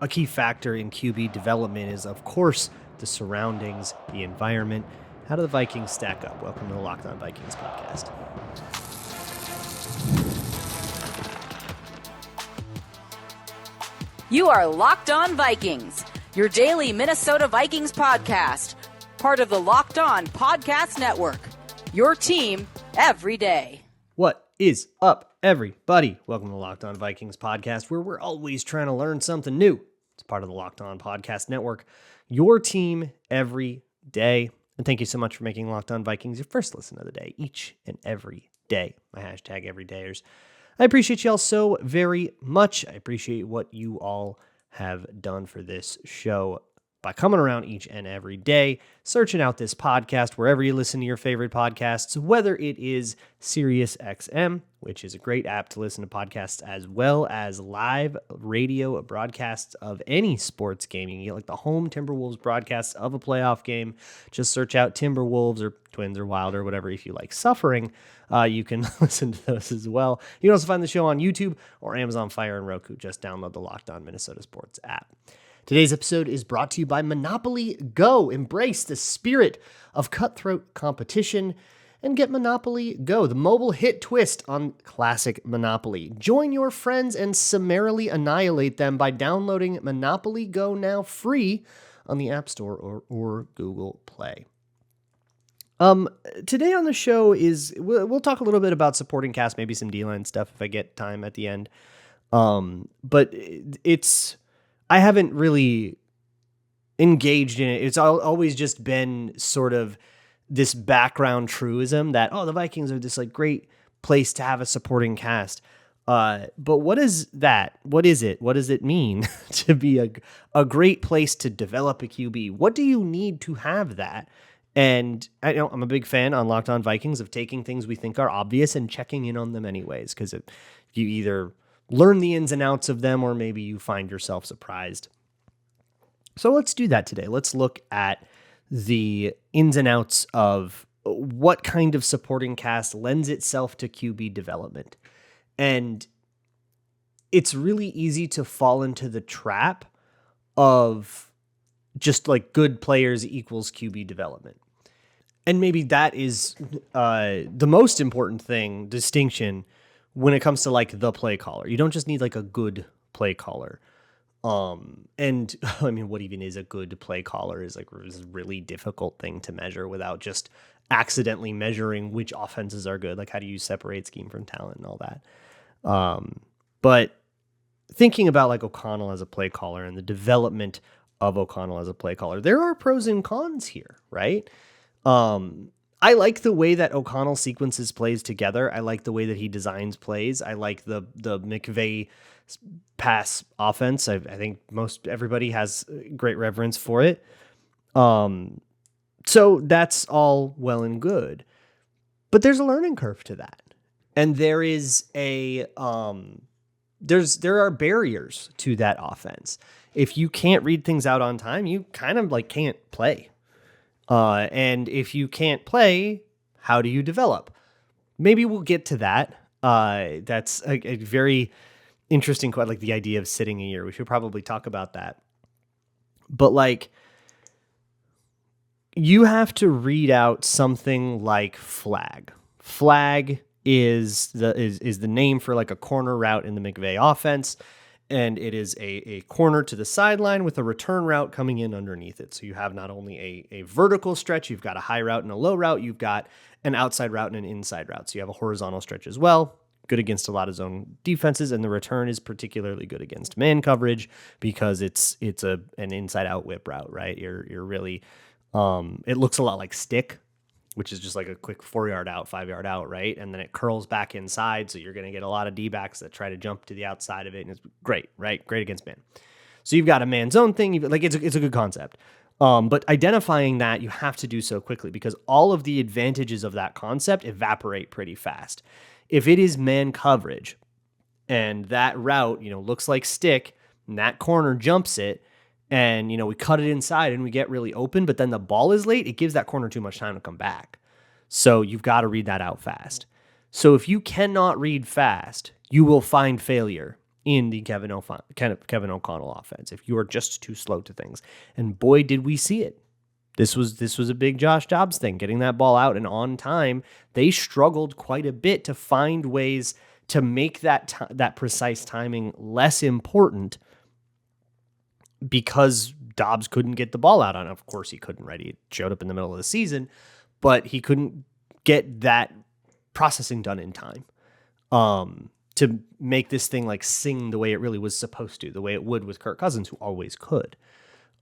A key factor in QB development is, of course, the surroundings, the environment. How do the Vikings stack up? Welcome to the Locked On Vikings podcast. You are Locked On Vikings, your daily Minnesota Vikings podcast, part of the Locked On Podcast Network, your team every day. What is up, everybody? Welcome to the Locked On Vikings podcast, where we're always trying to learn something new. It's part of the Locked On Podcast Network, your team every day. And thank you so much for making Locked On Vikings your first listen of the day, each and every day. My hashtag everydayers. I appreciate y'all so very much. I appreciate what you all have done for this show by coming around each and every day, searching out this podcast wherever you listen to your favorite podcasts, whether it is SiriusXM, which is a great app to listen to podcasts, as well as live radio broadcasts of any sports game. You can get like the home Timberwolves broadcast of a playoff game. Just search out Timberwolves or Twins or Wild or whatever if you like suffering. You can listen to those as well. You can also find the show on YouTube or Amazon Fire and Roku. Just download the Locked On Minnesota Sports app. Today's episode is brought to you by Monopoly Go. Embrace the spirit of cutthroat competition and get Monopoly Go, the mobile hit twist on classic Monopoly. Join your friends and summarily annihilate them by downloading Monopoly Go now free on the App Store or Google Play. Today on the show we'll talk a little bit about supporting cast, maybe some D-line stuff if I get time at the end. But I haven't really engaged in it. It's always just been sort of this background truism that, the Vikings are this like great place to have a supporting cast. But what is that? What is it? What does it mean to be a great place to develop a QB? What do you need to have that? And I'm a big fan on Locked On Vikings of taking things we think are obvious and checking in on them anyways, because you either learn the ins and outs of them, or maybe you find yourself surprised. So let's do that today. Let's look at the ins and outs of what kind of supporting cast lends itself to QB development. And it's really easy to fall into the trap of just like good players equals QB development. And maybe that is the most important distinction when it comes to like the play caller. You don't just need like a good play caller. And I mean, what even is a good play caller is a really difficult thing to measure without just accidentally measuring which offenses are good. Like, how do you separate scheme from talent and all that? But thinking about like O'Connell as a play caller and the development of O'Connell as a play caller, there are pros and cons here, right? I like the way that O'Connell sequences plays together. I like the way that he designs plays. I like the McVay pass offense. I think everybody has great reverence for it. So that's all well and good, but there's a learning curve to that. And there is there are barriers to that offense. If you can't read things out on time, you kind of like can't play. And if you can't play, how do you develop? Maybe we'll get to that. That's a very interesting quite like the idea of sitting a year. We should probably talk about that. But like, you have to read out something like flag. Flag is the name for like a corner route in the McVay offense. And it is a corner to the sideline with a return route coming in underneath it. So you have not only a vertical stretch, you've got a high route and a low route, you've got an outside route and an inside route. So you have a horizontal stretch as well, good against a lot of zone defenses, and the return is particularly good against man coverage because it's an inside out whip route, right? You're really it looks a lot like stick, which is just like a quick 4-yard out, 5-yard out, right? And then it curls back inside, so you're going to get a lot of D-backs that try to jump to the outside of it, and it's great, right? Great against man. So you've got a man zone thing. It's a good concept. But identifying that, you have to do so quickly because all of the advantages of that concept evaporate pretty fast. If it is man coverage and that route, looks like stick, and that corner jumps it, and, we cut it inside and we get really open, but then the ball is late, it gives that corner too much time to come back. So you've got to read that out fast. So if you cannot read fast, you will find failure in the Kevin O'Connell offense, if you are just too slow to things. And boy, did we see it. This was a big Josh Dobbs thing, getting that ball out and on time. They struggled quite a bit to find ways to make that precise timing less important because Dobbs couldn't get the ball out on. Of course he couldn't, right? He showed up in the middle of the season, but he couldn't get that processing done in time to make this thing like sing the way it really was supposed to, the way it would with Kirk Cousins, who always could.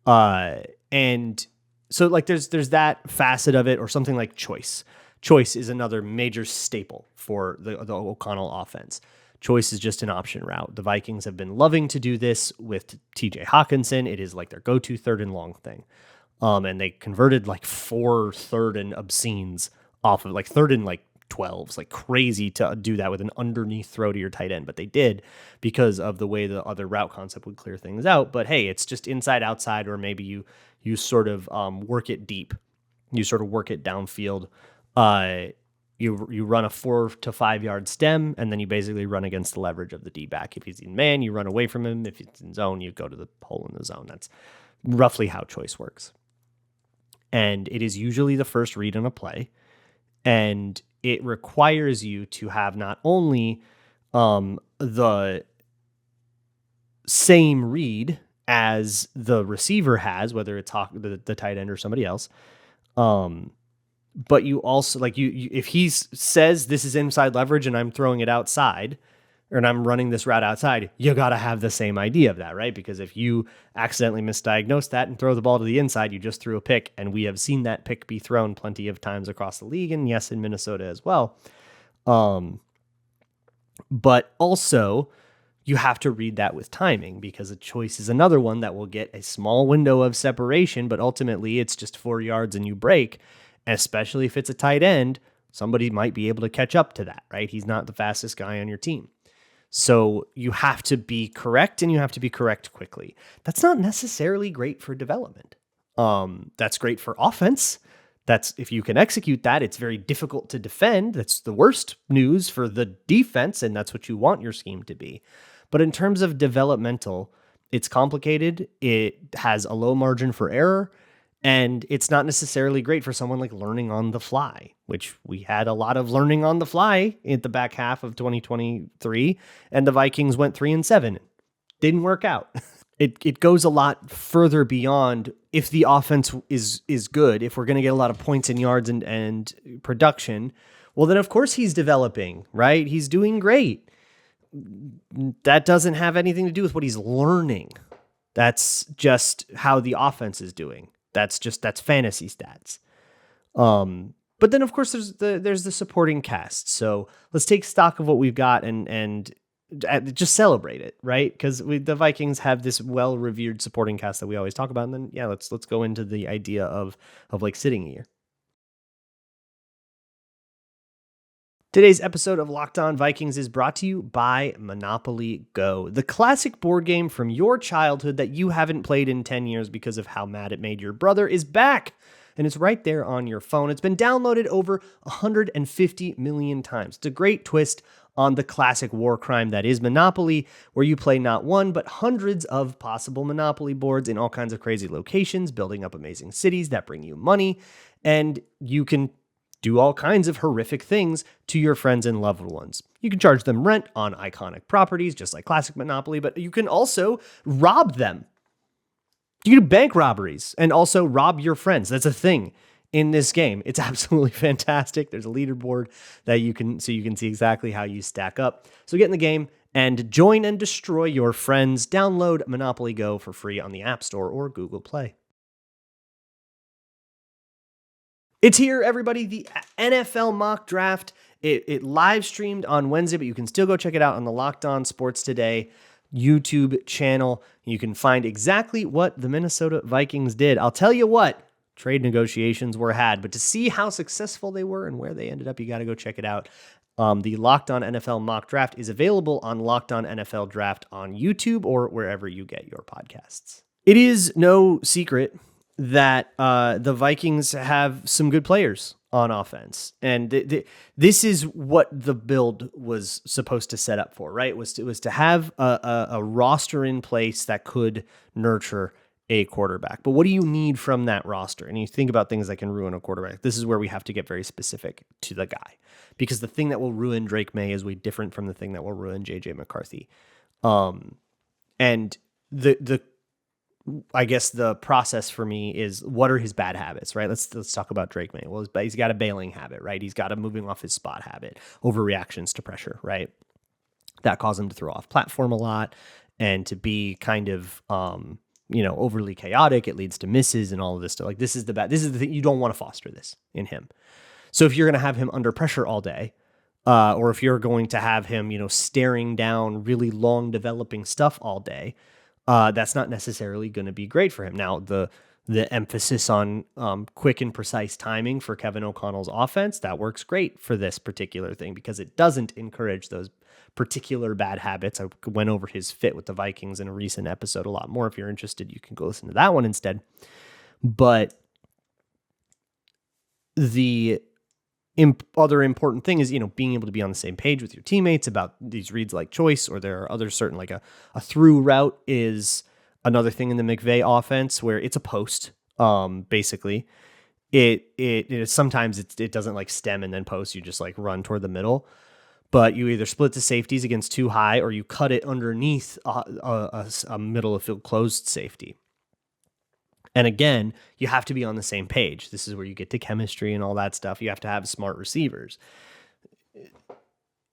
And so like there's that facet of it, or something like choice. Choice is another major staple for the O'Connell offense. Choice is just an option route. The Vikings have been loving to do this with TJ Hawkinson. It is like their go-to third and long thing. And they converted like 4 third and obscenes off of like third and like 12s, like crazy to do that with an underneath throw to your tight end. But they did because of the way the other route concept would clear things out. But hey, it's just inside, outside, or maybe you sort of work it deep. You sort of work it downfield. You run a 4 to 5 yard stem, and then you basically run against the leverage of the D-back. If he's in man, you run away from him. If it's in zone, you go to the hole in the zone. That's roughly how choice works. And it is usually the first read on a play. And it requires you to have not only the same read as the receiver has, whether it's the tight end or somebody else, but you also, like, you if he says this is inside leverage and I'm throwing it outside, and I'm running this route outside, you got to have the same idea of that, right? Because if you accidentally misdiagnose that and throw the ball to the inside, you just threw a pick. And we have seen that pick be thrown plenty of times across the league, and yes, in Minnesota as well. But also, you have to read that with timing, because a choice is another one that will get a small window of separation, but ultimately it's just 4 yards and you break. Especially if it's a tight end, somebody might be able to catch up to that, right? He's not the fastest guy on your team. So you have to be correct, and you have to be correct quickly. That's not necessarily great for development. That's great for offense. That's, if you can execute that, it's very difficult to defend. That's the worst news for the defense, and that's what you want your scheme to be. But in terms of developmental, it's complicated. It has a low margin for error. And it's not necessarily great for someone like learning on the fly, which we had a lot of learning on the fly in the back half of 2023, and the Vikings went 3-7. Didn't work out. It goes a lot further beyond if the offense is good, if we're going to get a lot of points and yards and production, well, then of course he's developing, right? He's doing great. That doesn't have anything to do with what he's learning. That's just how the offense is doing. That's fantasy stats. But then of course there's the supporting cast. So let's take stock of what we've got and just celebrate it, right? Because the Vikings have this well-revered supporting cast that we always talk about. And then let's go into the idea of like sitting here. Today's episode of Locked On Vikings is brought to you by Monopoly Go, the classic board game from your childhood that you haven't played in 10 years because of how mad it made your brother is back. And it's right there on your phone. It's been downloaded over 150 million times. It's a great twist on the classic war crime that is Monopoly, where you play not one, but hundreds of possible Monopoly boards in all kinds of crazy locations, building up amazing cities that bring you money. And you can do all kinds of horrific things to your friends and loved ones. You can charge them rent on iconic properties, just like classic Monopoly, but you can also rob them. You can do bank robberies and also rob your friends. That's a thing in this game. It's absolutely fantastic. There's a leaderboard that you can see exactly how you stack up. So get in the game and join and destroy your friends. Download Monopoly Go for free on the App Store or Google Play. It's here, everybody, the NFL mock draft. It live streamed on Wednesday, but you can still go check it out on the Locked On Sports Today YouTube channel. You can find exactly what the Minnesota Vikings did. I'll tell you what, trade negotiations were had, but to see how successful they were and where they ended up, you got to go check it out. The Locked On NFL mock draft is available on Locked On NFL Draft on YouTube or wherever you get your podcasts. It is no secret that the Vikings have some good players on offense. And this is what the build was supposed to set up for, right? Was to have a roster in place that could nurture a quarterback. But what do you need from that roster? And you think about things that can ruin a quarterback. This is where we have to get very specific to the guy, because the thing that will ruin Drake May is way different from the thing that will ruin JJ McCarthy. And I guess the process for me is, what are his bad habits, right? Let's talk about Drake May. Well, he's got a bailing habit, right? He's got a moving off his spot habit, overreactions to pressure, right? That cause him to throw off platform a lot and to be kind of, overly chaotic. It leads to misses and all of this stuff. Like, this is the thing. You don't want to foster this in him. So if you're going to have him under pressure all day, or if you're going to have him, staring down really long developing stuff all day, that's not necessarily going to be great for him. Now, the emphasis on quick and precise timing for Kevin O'Connell's offense, that works great for this particular thing because it doesn't encourage those particular bad habits. I went over his fit with the Vikings in a recent episode a lot more. If you're interested, you can go listen to that one instead. But the other important thing is, being able to be on the same page with your teammates about these reads like choice, or there are other certain, like a through route is another thing in the McVay offense where it's a post. Basically it sometimes it doesn't like stem and then post. You just like run toward the middle, but you either split the safeties against too high or you cut it underneath a middle of field closed safety. And again, you have to be on the same page. This is where you get to chemistry and all that stuff. You have to have smart receivers.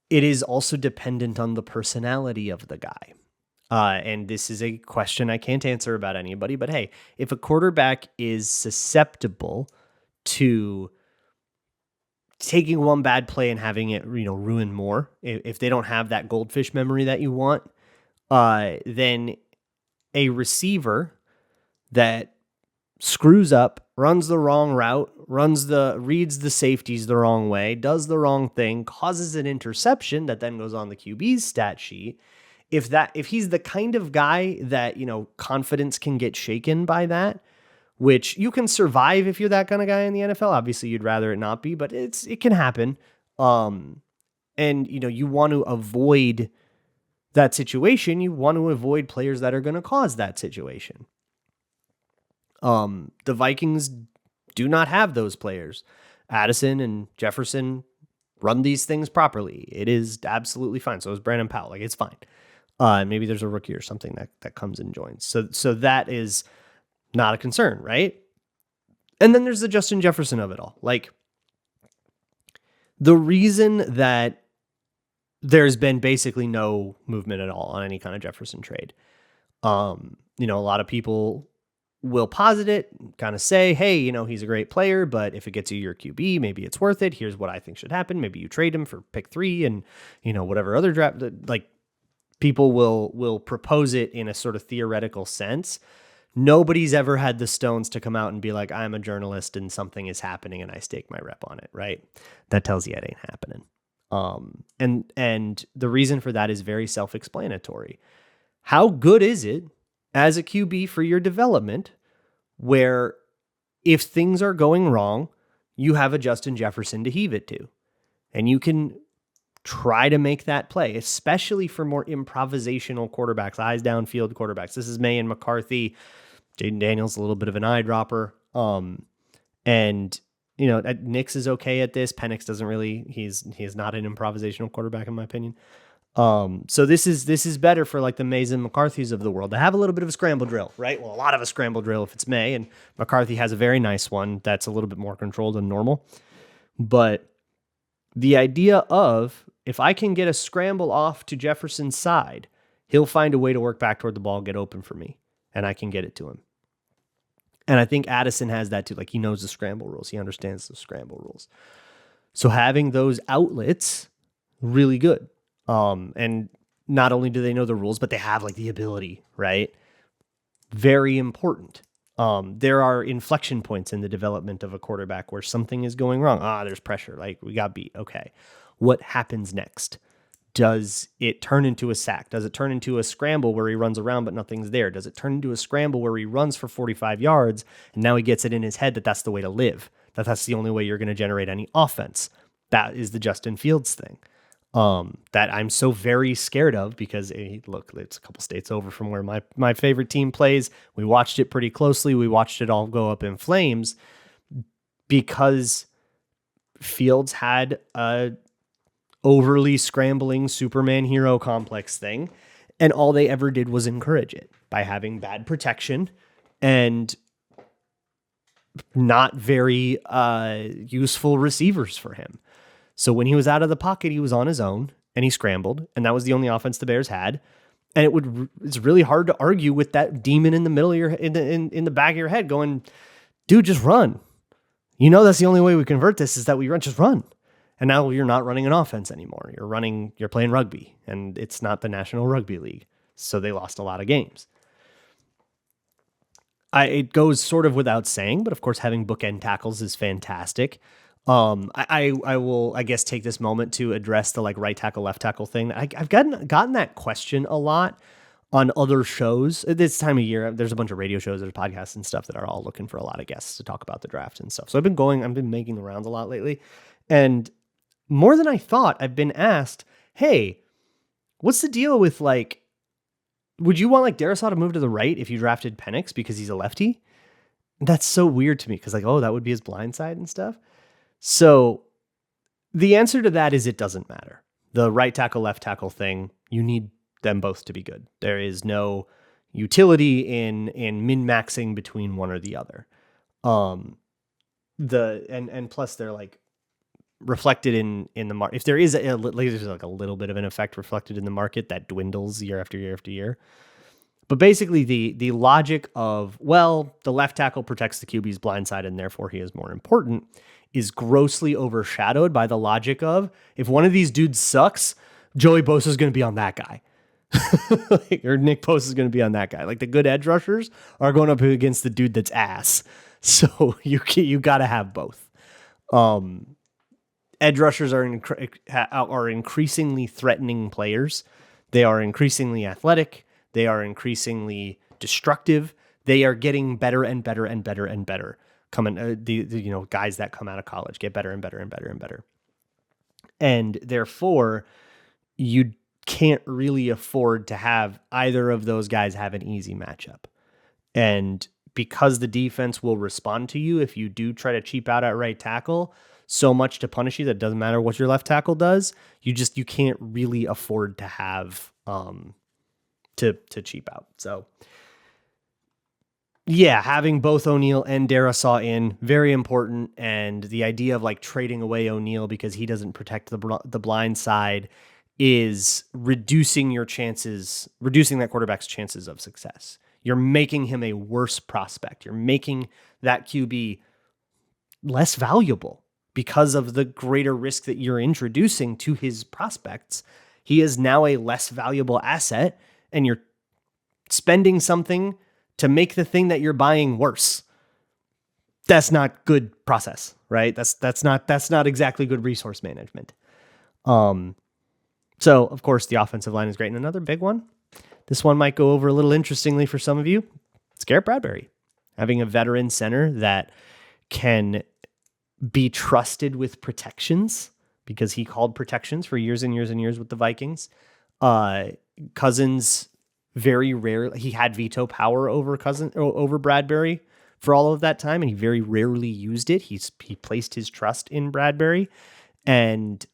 It is also dependent on the personality of the guy. And this is a question I can't answer about anybody, but hey, if a quarterback is susceptible to taking one bad play and having it, ruin more, if they don't have that goldfish memory that you want, then a receiver that screws up, runs the wrong route, reads the safeties the wrong way, does the wrong thing, causes an interception that then goes on the QB's stat sheet. If he's the kind of guy that, confidence can get shaken by that, which you can survive if you're that kind of guy in the NFL. Obviously you'd rather it not be, but it can happen. And you want to avoid that situation. You want to avoid players that are going to cause that situation. The Vikings do not have those players. Addison and Jefferson run these things properly. It is absolutely fine. So is Brandon Powell. Like, it's fine. Maybe there's a rookie or something that comes and joins. So that is not a concern, right? And then there's the Justin Jefferson of it all. Like, the reason that there's been basically no movement at all on any kind of Jefferson trade. A lot of people will posit it, kind of say, hey, he's a great player, but if it gets you your QB, maybe it's worth it. Here's what I think should happen. Maybe you trade him for pick 3 and, whatever other draft, like, people will propose it in a sort of theoretical sense. Nobody's ever had the stones to come out and be like, I'm a journalist and something is happening and I stake my rep on it, right? That tells you it ain't happening. And the reason for that is very self-explanatory. How good is it as a QB for your development where if things are going wrong, you have a Justin Jefferson to heave it to, and you can try to make that play, especially for more improvisational quarterbacks, eyes downfield quarterbacks. This is May and McCarthy. Jaden Daniels, a little bit of an eyedropper. And Nix is okay at this. Penix doesn't really, he's not an improvisational quarterback in my opinion. So this is better for like the Mays and McCarthys of the world to have a little bit of a scramble drill, right? Well, a lot of a scramble drill if it's May, and McCarthy has a very nice one that's a little bit more controlled than normal. But the idea of, if I can get a scramble off to Jefferson's side, he'll find a way to work back toward the ball, get open for me, and I can get it to him. And I think Addison has that too. Like, he knows the scramble rules. He understands the scramble rules. So having those outlets, really good. And not only do they know the rules, but they have like the ability, right? Very important. There are inflection points in the development of a quarterback where something is going wrong. There's pressure. Like, we got beat. Okay. What happens next? Does it turn into a sack? Does it turn into a scramble where he runs around but nothing's there? Does it turn into a scramble where he runs for 45 yards and now he gets it in his head that that's the way to live? That's the only way you're going to generate any offense. That is the Justin Fields thing. That I'm so very scared of because look, it's a couple states over from where my favorite team plays. We watched it pretty closely. We watched it all go up in flames because Fields had a overly scrambling Superman hero complex thing. And all they ever did was encourage it by having bad protection and not very useful receivers for him. So when he was out of the pocket, he was on his own and he scrambled, and that was the only offense the Bears had. And it's really hard to argue with that demon in the middle of your in the back of your head going, dude, just run. You know that's the only way we convert this is that we just run. And now you're not running an offense anymore. You're playing rugby, and it's not the National Rugby League. So they lost a lot of games. It goes sort of without saying, but of course having bookend tackles is fantastic. I will, I guess, take this moment to address the like right tackle, left tackle thing. I've gotten that question a lot on other shows. This time of year, there's a bunch of radio shows, there's podcasts and stuff that are all looking for a lot of guests to talk about the draft and stuff. So I've been making the rounds a lot lately. And more than I thought, I've been asked, hey, what's the deal with like, would you want like Darrisaw to move to the right if you drafted Penix because he's a lefty? That's so weird to me because like, oh, that would be his blind side and stuff. So the answer to that is it doesn't matter. The right tackle, left tackle thing, you need them both to be good. There is no utility in min-maxing between one or the other. And plus they're like reflected in the market. If there is there's like a little bit of an effect reflected in the market that dwindles year after year after year. But basically the logic of, well, the left tackle protects the QB's blind side and therefore he is more important is grossly overshadowed by the logic of, if one of these dudes sucks, Joey Bosa is going to be on that guy. Or Nick Bosa is going to be on that guy. Like the good edge rushers are going up against the dude that's ass. So you got to have both. Edge rushers are increasingly threatening players. They are increasingly athletic. They are increasingly destructive. They are getting better and better and better and better. The guys that come out of college get better and better and better and better. And therefore, you can't really afford to have either of those guys have an easy matchup. And because the defense will respond to you if you do try to cheap out at right tackle so much to punish you that it doesn't matter what your left tackle does, you can't really afford to have to cheap out. So yeah, having both O'Neal and Darrisaw in, very important. And the idea of like trading away O'Neal because he doesn't protect the blind side is reducing that quarterback's chances of success. You're making him a worse prospect. You're making that QB less valuable because of the greater risk that you're introducing to his prospects. He is now a less valuable asset, and you're spending something to make the thing that you're buying worse. That's not good process, right? That's not exactly good resource management. So of course the offensive line is great. And another big one, this one might go over a little interestingly for some of you. It's Garrett Bradbury. Having a veteran center that can be trusted with protections, because he called protections for years and years and years with the Vikings. Cousins very rarely, he had veto power over Bradbury for all of that time, and he very rarely used it. He placed his trust in Bradbury. And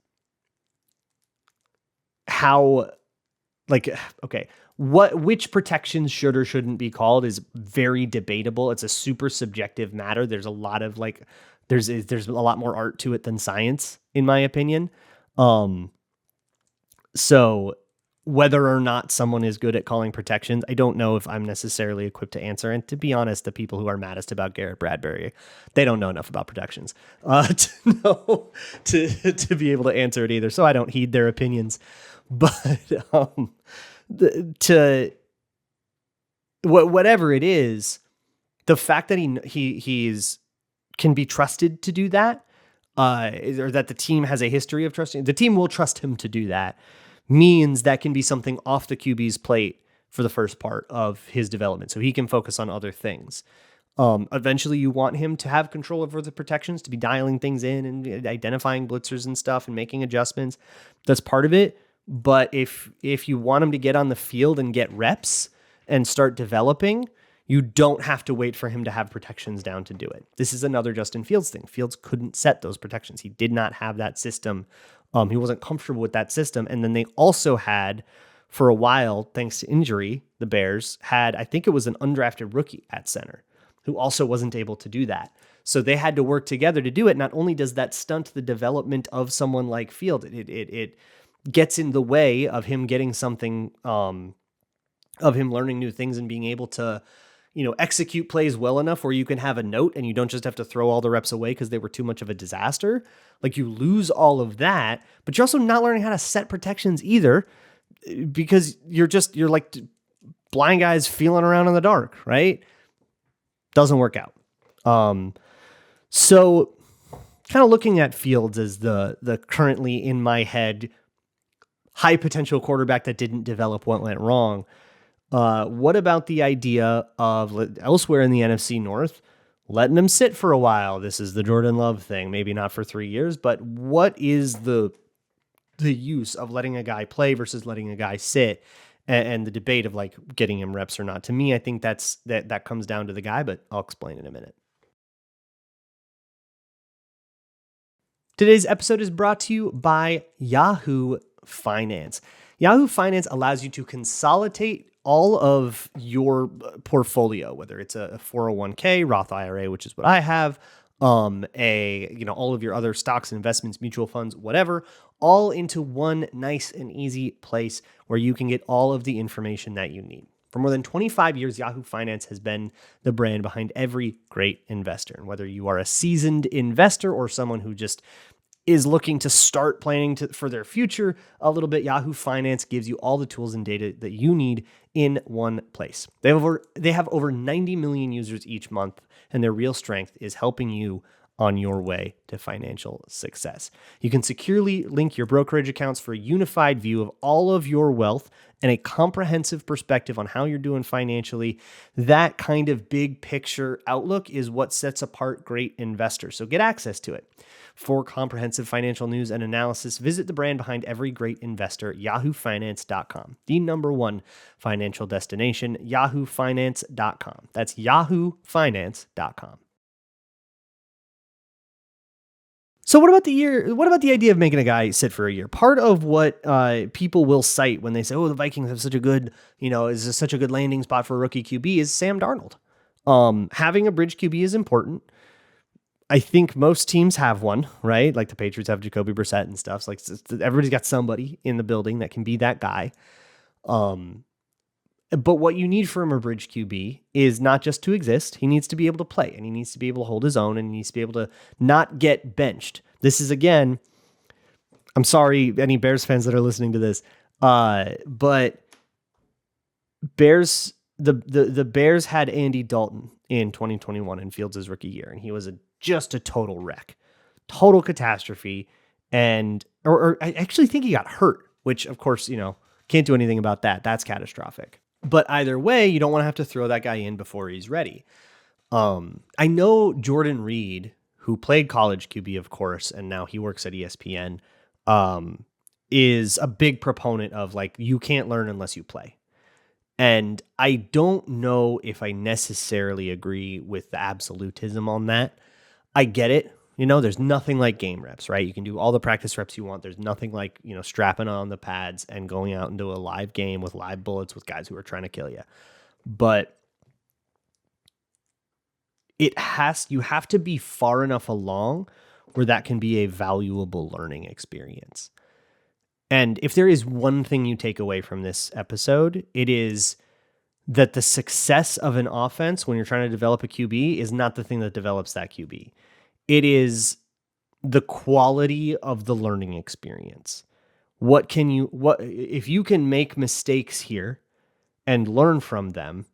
which protections should or shouldn't be called is very debatable. It's a super subjective matter. There's a lot of there's a lot more art to it than science, in my opinion. So whether or not someone is good at calling protections, I don't know if I'm necessarily equipped to answer. And to be honest, the people who are maddest about Garrett Bradbury, they don't know enough about protections to be able to answer it either. So I don't heed their opinions. But whatever it is, the fact that he's can be trusted to do that, or that the team has a history of trusting, the team will trust him to do that, means that can be something off the QB's plate for the first part of his development, so he can focus on other things. Eventually, you want him to have control over the protections, to be dialing things in and identifying blitzers and stuff and making adjustments. That's part of it. But if you want him to get on the field and get reps and start developing, you don't have to wait for him to have protections down to do it. This is another Justin Fields thing. Fields couldn't set those protections. He did not have that system. He wasn't comfortable with that system. And then they also had, for a while, thanks to injury, the Bears had, I think it was an undrafted rookie at center who also wasn't able to do that. So they had to work together to do it. Not only does that stunt the development of someone like Field, it gets in the way of him getting something, of him learning new things and being able to, execute plays well enough where you can have a note and you don't just have to throw all the reps away because they were too much of a disaster. Like, you lose all of that, but you're also not learning how to set protections either, because you're like blind guys feeling around in the dark, right? Doesn't work out. So kind of looking at Fields as the currently in my head high potential quarterback that didn't develop what went wrong. What about the idea of elsewhere in the NFC North, letting him sit for a while? This is the Jordan Love thing, maybe not for 3 years, but what is the use of letting a guy play versus letting a guy sit, and the debate of like getting him reps or not? To me, I think that comes down to the guy, but I'll explain in a minute. Today's episode is brought to you by Yahoo Finance. Yahoo Finance allows you to consolidate all of your portfolio, whether it's a 401k, Roth IRA, which is what I have, all of your other stocks, investments, mutual funds, whatever, all into one nice and easy place where you can get all of the information that you need. For more than 25 years, Yahoo Finance has been the brand behind every great investor. And whether you are a seasoned investor or someone who just is looking to start planning for their future a little bit, Yahoo Finance gives you all the tools and data that you need in one place. They have over 90 million users each month, and their real strength is helping you on your way to financial success. You can securely link your brokerage accounts for a unified view of all of your wealth and a comprehensive perspective on how you're doing financially. That kind of big picture outlook is what sets apart great investors. So get access to it. For comprehensive financial news and analysis, visit the brand behind every great investor, yahoofinance.com. The number one financial destination, yahoofinance.com. That's yahoofinance.com. So what about the idea of making a guy sit for a year? Part of what people will cite when they say, "Oh, the Vikings have such a good, is such a good landing spot for a rookie QB," is Sam Darnold. Having a bridge QB is important. I think most teams have one, right? Like the Patriots have Jacoby Brissett and stuff. So everybody's got somebody in the building that can be that guy. But what you need from a bridge QB is not just to exist. He needs to be able to play, and he needs to be able to hold his own, and he needs to be able to not get benched. This is, again, I'm sorry, any Bears fans that are listening to this, but the Bears had Andy Dalton in 2021 in Fields' rookie year, and he was just a total wreck, total catastrophe. Or I actually think he got hurt, which of course, can't do anything about that. That's catastrophic. But either way, you don't want to have to throw that guy in before he's ready. I know Jordan Reed, who played college QB, of course, and now he works at ESPN, is a big proponent of you can't learn unless you play. And I don't know if I necessarily agree with the absolutism on that. I get it. There's nothing like game reps, right? You can do all the practice reps you want. There's nothing like, strapping on the pads and going out into a live game with live bullets with guys who are trying to kill you. But you have to be far enough along where that can be a valuable learning experience. And if there is one thing you take away from this episode, it is that the success of an offense when you're trying to develop a QB is not the thing that develops that QB. It is the quality of the learning experience. If you can make mistakes here and learn from them,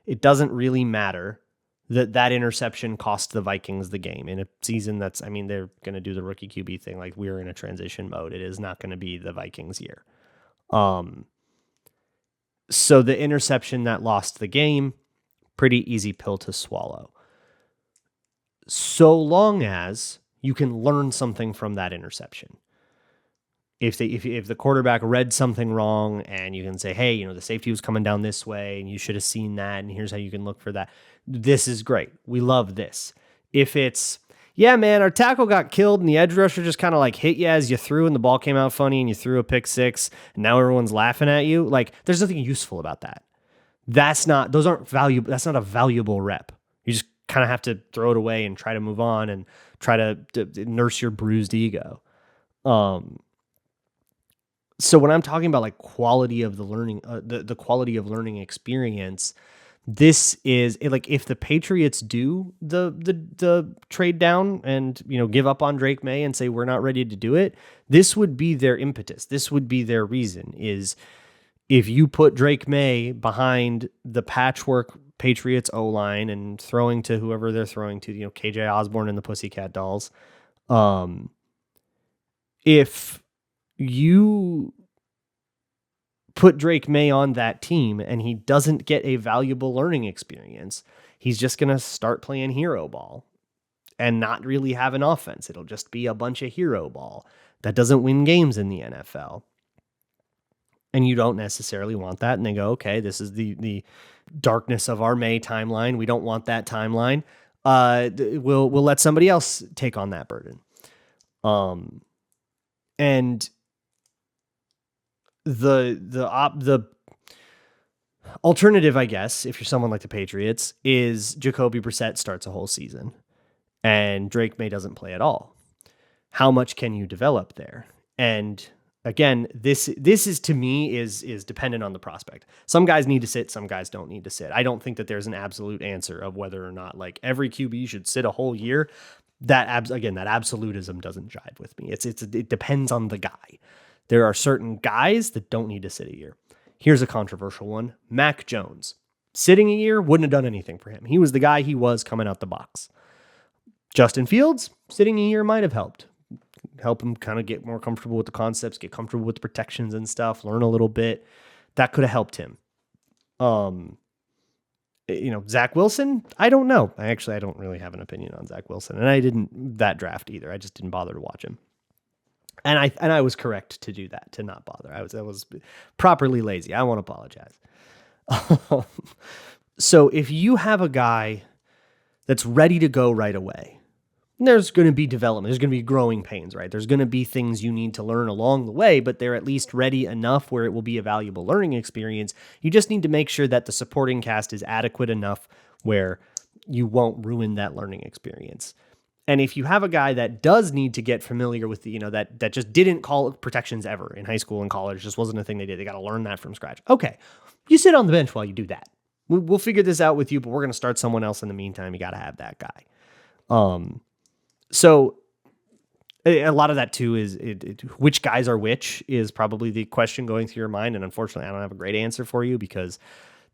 it doesn't really matter that interception cost the Vikings the game in a season they're going to do the rookie QB thing. Like, we're in a transition mode. It is not going to be the Vikings year. So the interception that lost the game, pretty easy pill to swallow. so long as you can learn something from that interception. If the quarterback read something wrong and you can say, hey, the safety was coming down this way and you should have seen that, and here's how you can look for that. This is great. We love this. If it's, yeah, man, our tackle got killed and the edge rusher just kind of like hit you as you threw and the ball came out funny and you threw a pick six and now everyone's laughing at you. Like, there's nothing useful about that. That's not a valuable rep. You just kind of have to throw it away and try to move on and try to nurse your bruised ego. So when I'm talking about like quality of the learning, the quality of learning experience, this is like, if the Patriots do the trade down and give up on Drake May and say we're not ready to do it, this would be their impetus. This would be their reason. Is if you put Drake May behind the patchwork Patriots O-line and throwing to whoever they're throwing to, KJ Osborne and the Pussycat Dolls, if you put Drake May on that team and he doesn't get a valuable learning experience, he's just going to start playing hero ball and not really have an offense. It'll just be a bunch of hero ball that doesn't win games in the NFL. And you don't necessarily want that. And they go, okay, this is the darkness of our May timeline. We don't want that timeline. We'll let somebody else take on that burden. And the alternative, I guess, if you're someone like the Patriots, is Jacoby Brissett starts a whole season and Drake May doesn't play at all. How much can you develop there? And again, this is, to me, is dependent on the prospect. Some guys need to sit, some guys don't need to sit. I don't think that there's an absolute answer of whether or not like every QB should sit a whole year. That absolutism doesn't jive with me. It depends on the guy. There are certain guys that don't need to sit a year. Here's a controversial one. Mac Jones. Sitting a year wouldn't have done anything for him. He was the guy he was coming out the box. Justin Fields, sitting a year might have helped. Help him kind of get more comfortable with the concepts, get comfortable with the protections and stuff, learn a little bit. That could have helped him. Zach Wilson, I don't know. I don't really have an opinion on Zach Wilson. And I didn't that draft either. I just didn't bother to watch him. And I was correct to do that, to not bother. I was properly lazy. I won't apologize. So if you have a guy that's ready to go right away, there's going to be development. There's going to be growing pains, right? There's going to be things you need to learn along the way, but they're at least ready enough where it will be a valuable learning experience. You just need to make sure that the supporting cast is adequate enough where you won't ruin that learning experience. And if you have a guy that does need to get familiar with the, that just didn't call protections ever in high school and college, just wasn't a thing they did. They got to learn that from scratch. Okay, you sit on the bench while you do that. We'll figure this out with you, but we're going to start someone else in the meantime. You got to have that guy. So a lot of that too is which guys are which is probably the question going through your mind. And unfortunately, I don't have a great answer for you because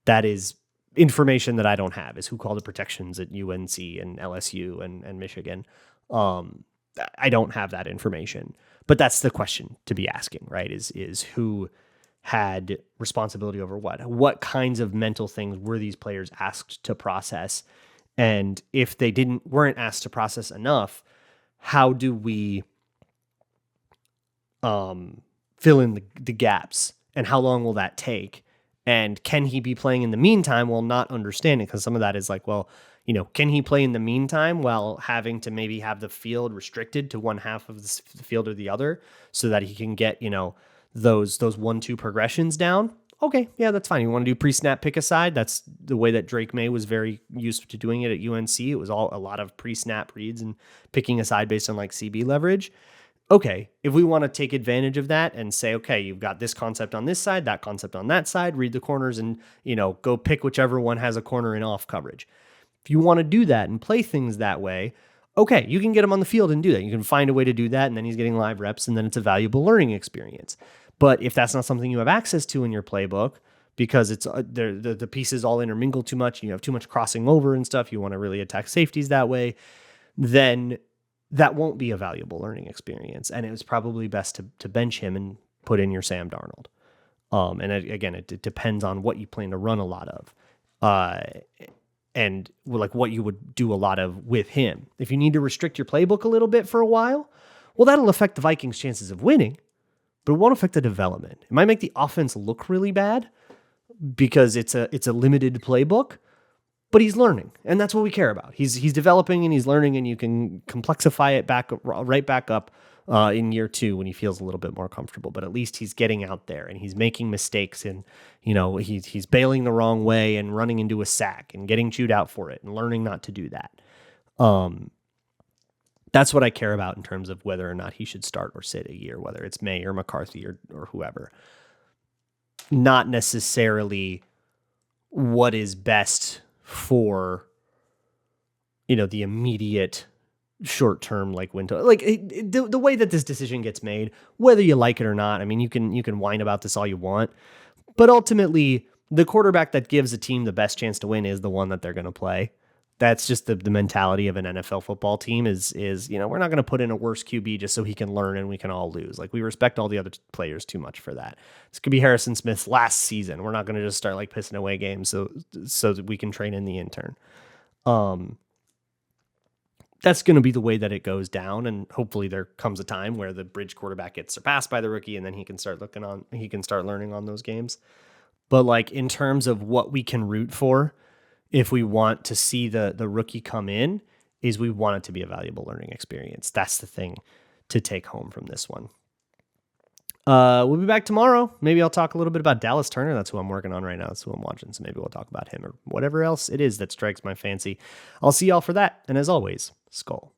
that is information that I don't have, is who called the protections at UNC and LSU and Michigan. I don't have that information, but that's the question to be asking, right? Is who had responsibility over what kinds of mental things were these players asked to process? And if they weren't asked to process enough, how do we fill in the gaps, and how long will that take? And can he be playing in the meantime while not understanding? Because some of that is like, well, can he play in the meantime while having to maybe have the field restricted to one half of the field or the other so that he can get, those 1-2 progressions down? Okay, yeah, that's fine. You want to do pre-snap pick aside? That's the way that Drake May was very used to doing it at UNC. It was a lot of pre-snap reads and picking aside based on like CB leverage. Okay, if we want to take advantage of that and say, okay, you've got this concept on this side, that concept on that side, read the corners and, go pick whichever one has a corner in off coverage. If you want to do that and play things that way, okay, you can get him on the field and do that. You can find a way to do that, and then he's getting live reps, and then it's a valuable learning experience. But if that's not something you have access to in your playbook, because it's the pieces all intermingle too much, you have too much crossing over and stuff, you want to really attack safeties that way, then that won't be a valuable learning experience. And it was probably best to bench him and put in your Sam Darnold. And again, it depends on what you plan to run a lot of. and like what you would do a lot of with him. If you need to restrict your playbook a little bit for a while, well, that'll affect the Vikings' chances of winning, but it won't affect the development. It might make the offense look really bad because it's a limited playbook, but he's learning, and that's what we care about. He's developing and he's learning, and you can complexify it right back up in year 2 when he feels a little bit more comfortable. But at least he's getting out there and he's making mistakes, and he's bailing the wrong way and running into a sack and getting chewed out for it and learning not to do that. That's what I care about in terms of whether or not he should start or sit a year, whether it's May or McCarthy or whoever. Not necessarily what is best for, the immediate short-term, like window, like the way that this decision gets made, whether you like it or not. I mean, you can whine about this all you want, but ultimately the quarterback that gives a team the best chance to win is the one that they're going to play. That's just the mentality of an NFL football team is, we're not going to put in a worse QB just so he can learn and we can all lose. Like, we respect all the other players too much for that. This could be Harrison Smith's last season. We're not going to just start like pissing away games so that we can train in the intern. That's going to be the way that it goes down. And hopefully there comes a time where the bridge quarterback gets surpassed by the rookie and then he can start learning on those games. But like, in terms of what we can root for, if we want to see the rookie come in, is we want it to be a valuable learning experience. That's the thing to take home from this one. We'll be back tomorrow. Maybe I'll talk a little bit about Dallas Turner. That's who I'm working on right now. That's who I'm watching. So maybe we'll talk about him or whatever else it is that strikes my fancy. I'll see y'all for that. And as always, Skull.